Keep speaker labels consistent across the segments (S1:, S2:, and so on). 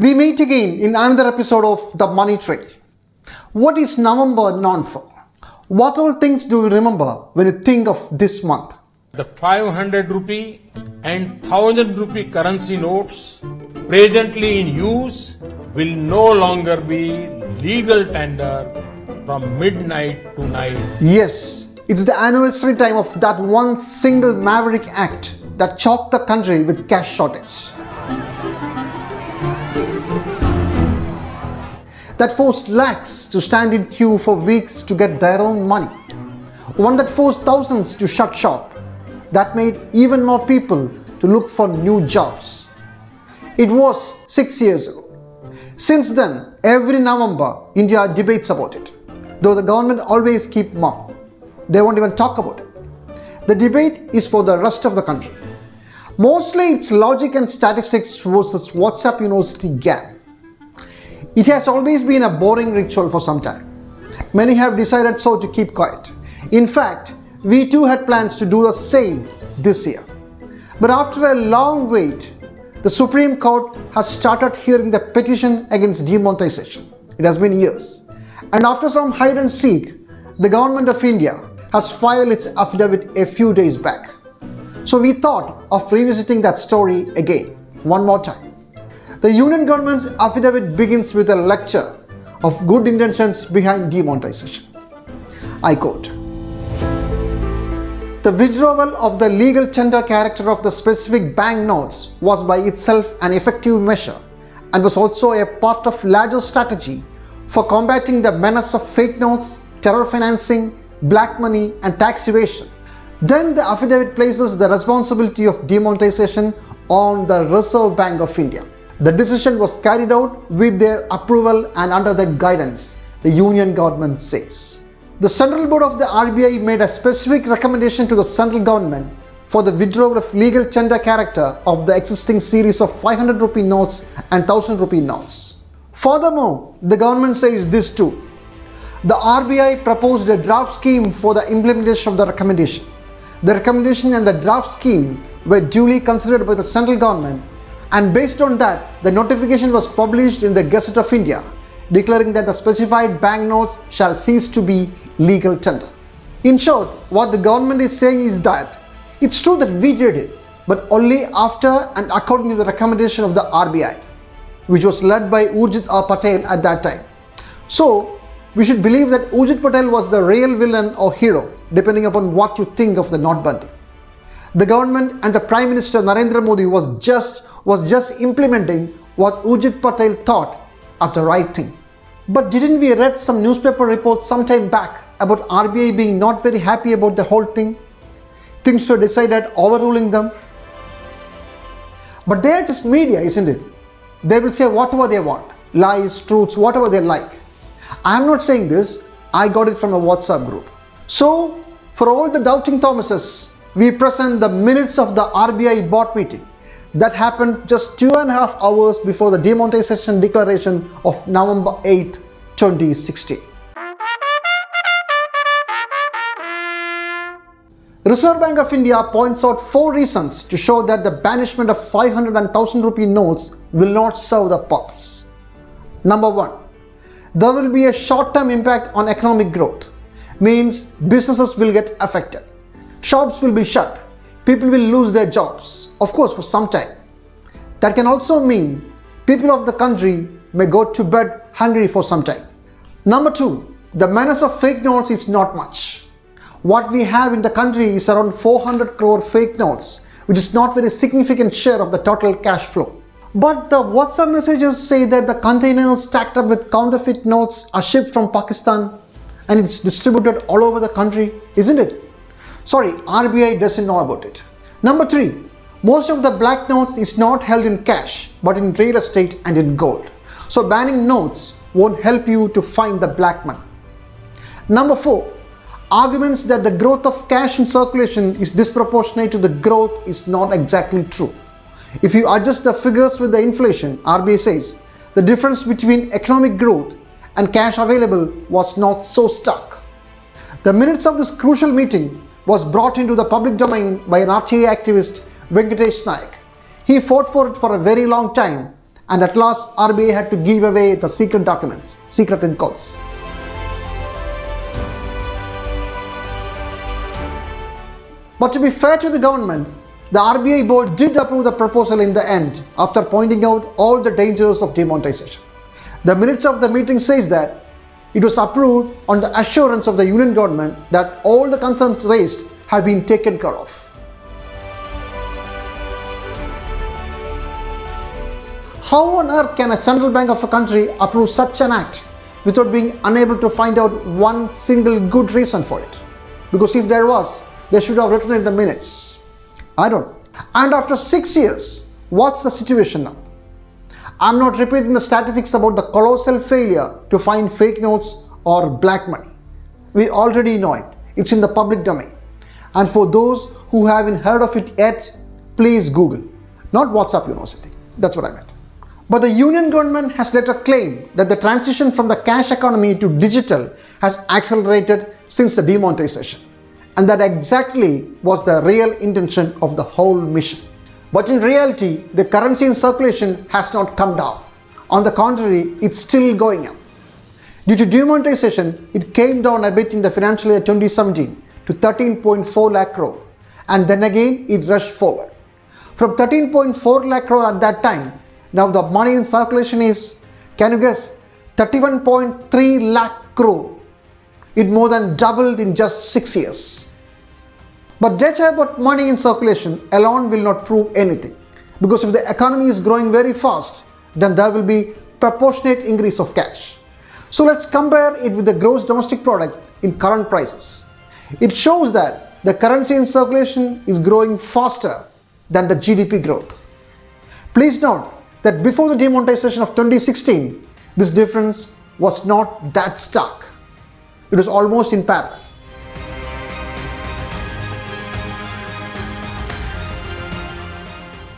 S1: We meet again in another episode of The Money Trail. What is November known for? What all things do you remember when you think of this month?
S2: The 500 rupee and 1000 rupee currency notes presently in use will no longer be legal tender from midnight to night.
S1: Yes, it's the anniversary time of that one single maverick act that choked the country with cash shortage. That forced lakhs to stand in queue for weeks to get their own money. One that forced thousands to shut shop. That made even more people to look for new jobs. It was 6 years ago. Since then, every November, India debates about it. Though the government always keep mum. They won't even talk about it. The debate is for the rest of the country. Mostly it's logic and statistics versus WhatsApp University gap. It has always been a boring ritual for some time. Many have decided so to keep quiet. In fact, we too had plans to do the same this year. But after a long wait, the Supreme Court has started hearing the petition against demonetisation. It has been years. And after some hide and seek, the government of India has filed its affidavit a few days back. So we thought of revisiting that story again, one more time. The Union government's affidavit begins with a lecture of good intentions behind demonetisation. I quote, "The withdrawal of the legal tender character of the specific bank notes was by itself an effective measure and was also a part of larger strategy for combating the menace of fake notes, terror financing, black money and tax evasion." Then the affidavit places the responsibility of demonetisation on the Reserve Bank of India. The decision was carried out with their approval and under their guidance, the Union government says. The Central Board of the RBI made a specific recommendation to the central government for the withdrawal of legal tender character of the existing series of 500 rupee notes and 1000 rupee notes. Furthermore, the government says this too. The RBI proposed a draft scheme for the implementation of the recommendation. The recommendation and the draft scheme were duly considered by the central government, and based on that, the notification was published in the Gazette of India, declaring that the specified banknotes shall cease to be legal tender. In short, what the government is saying is that it's true that we did it, but only after and according to the recommendation of the RBI, which was led by Urjit Patel at that time. So, we should believe that Urjit Patel was the real villain or hero, depending upon what you think of the Notbandi. The government and the Prime Minister Narendra Modi was just implementing what Urjit Patel thought as the right thing. But didn't we read some newspaper reports some time back about RBI being not very happy about the whole thing? Things were decided overruling them. But they are just media, isn't it? They will say whatever they want, lies, truths, whatever they like. I am not saying this, I got it from a WhatsApp group. So, for all the doubting Thomases, we present the minutes of the RBI board meeting that happened just 2.5 hours before the demonetisation declaration of November 8, 2016. Reserve Bank of India points out 4 reasons to show that the banishment of 500 and 1000 rupee notes will not serve the purpose. Number 1. There will be a short-term impact on economic growth. Means businesses will get affected. Shops will be shut. People will lose their jobs, of course for some time. That can also mean people of the country may go to bed hungry for some time. Number 2, the menace of fake notes is not much. What we have in the country is around 400 crore fake notes, which is not very significant share of the total cash flow. But the WhatsApp messages say that the containers stacked up with counterfeit notes are shipped from Pakistan and it's distributed all over the country, isn't it? Sorry, RBI doesn't know about it. Number 3, most of the black notes is not held in cash but in real estate and in gold. So banning notes won't help you to find the black money. Number 4, arguments that the growth of cash in circulation is disproportionate to the growth is not exactly true. If you adjust the figures with the inflation, RBI says, the difference between economic growth and cash available was not so stark. The minutes of this crucial meeting was brought into the public domain by an RTA activist, Venkatesh Naik. He fought for it for a very long time and at last RBI had to give away the secret documents, secret in quotes. But to be fair to the government, the RBI board did approve the proposal in the end after pointing out all the dangers of demonetisation. The minutes of the meeting says that it was approved on the assurance of the union government that all the concerns raised have been taken care of. How on earth can a central bank of a country approve such an act without being unable to find out one single good reason for it? Because if there was, they should have written in the minutes. I don't know. And after 6 years, what's the situation now? I'm not repeating the statistics about the colossal failure to find fake notes or black money. We already know it. It's in the public domain. And for those who haven't heard of it yet, please Google. Not WhatsApp University. That's what I meant. But the union government has later claimed that the transition from the cash economy to digital has accelerated since the demonetisation. And that exactly was the real intention of the whole mission. But in reality, the currency in circulation has not come down. On the contrary, it's still going up. Due to demonetisation, it came down a bit in the financial year 2017 to 13.4 lakh crore, and then again it rushed forward. From 13.4 lakh crore at that time, now the money in circulation is, can you guess, 31.3 lakh crore. It more than doubled in just 6 years. But data about money in circulation alone will not prove anything, because if the economy is growing very fast, then there will be proportionate increase of cash. So let's compare it with the gross domestic product in current prices. It shows that the currency in circulation is growing faster than the GDP growth. Please note that before the demonetisation of 2016, this difference was not that stark. It was almost in parallel.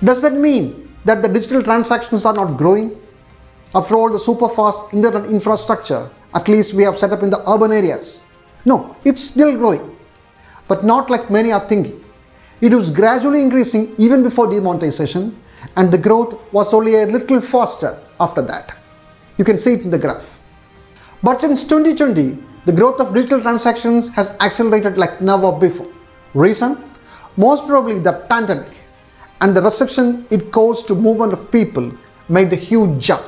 S1: Does that mean that the digital transactions are not growing? After all, the super fast internet infrastructure, at least we have set up in the urban areas. No, it's still growing, but not like many are thinking. It was gradually increasing even before demonetisation, and the growth was only a little faster after that. You can see it in the graph. But since 2020, the growth of digital transactions has accelerated like never before. Reason? Most probably the pandemic and the restriction it caused to movement of people made the huge jump.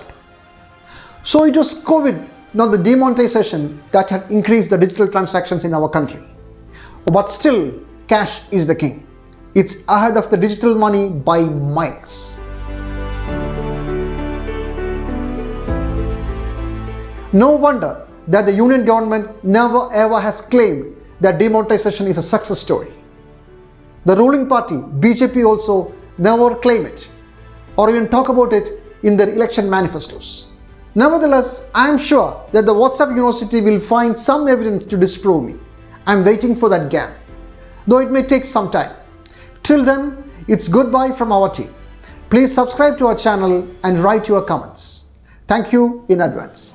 S1: So it was COVID, not the demonetisation, that had increased the digital transactions in our country. But still, cash is the king. It's ahead of the digital money by miles. No wonder that the union government never ever has claimed that demonetisation is a success story. The ruling party, BJP, also never claim it or even talk about it in their election manifestos. Nevertheless, I am sure that the WhatsApp University will find some evidence to disprove me. I am waiting for that gap, though it may take some time. Till then, it's goodbye from our team. Please subscribe to our channel and write your comments. Thank you in advance.